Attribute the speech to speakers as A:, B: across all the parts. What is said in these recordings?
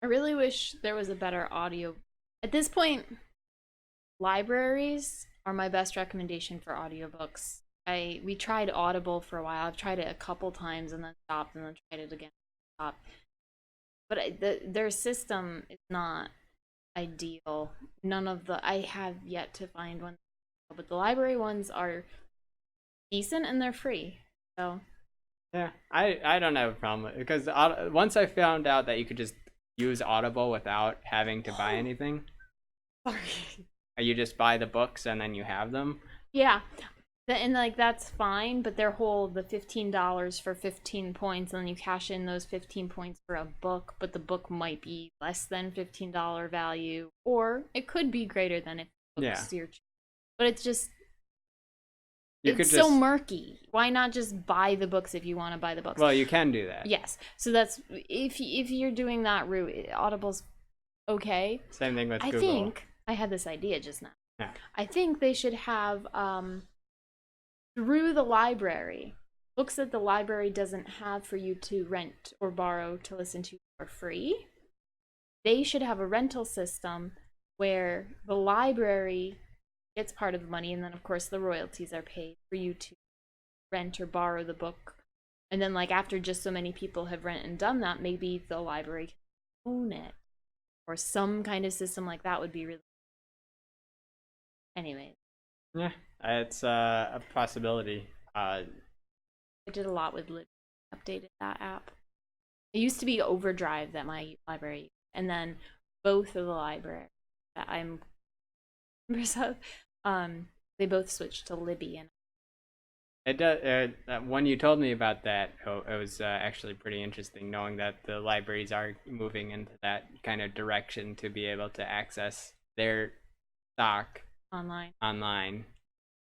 A: I really wish there was a better audio. At this point, libraries are my best recommendation for audiobooks. We tried Audible for a while. I've tried it a couple times and then stopped and then tried it again and stopped. But their system is not ideal. None of the I have yet to find one, but the library ones are decent and they're free. So
B: Yeah, I don't have a problem with it because once I found out that you could just use Audible without having to buy anything,
A: sorry.
B: you just buy the books and then you have them.
A: Yeah, and like that's fine, but their whole the $15 for 15 points, and then you cash in those 15 points for a book, but the book might be less than $15 value, or it could be greater than if the
B: Yeah,
A: book's your. But it's just
B: you could
A: it's
B: just
A: so murky. Why not just buy the books if you want to buy the books?
B: well, you can do that.
A: Yes. So that's if you're doing that route, Audible's okay.
B: Same thing with
A: I
B: Google.
A: think I had this idea just now.
B: Yeah.
A: I think they should have through the library, books that the library doesn't have for you to rent or borrow to listen to for free. They should have a rental system where the library gets part of the money, and then of course the royalties are paid for you to rent or borrow the book. And then like after just so many people have rent and done that, maybe the library can own it. Or some kind of system like that would be really. Anyway,
B: Yeah, it's a possibility.
A: I did a lot with Libby. Updated that app. It used to be Overdrive that my library used, and then both of the libraries that I'm members of, they both switched to Libby. And
B: It does. When you told me about that, it was actually pretty interesting knowing that the libraries are moving into that kind of direction to be able to access their stock
A: online.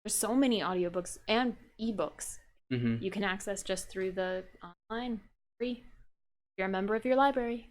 A: There's so many audiobooks and ebooks
B: Mm-hmm.
A: you can access just through the online free. If you're a member of your library.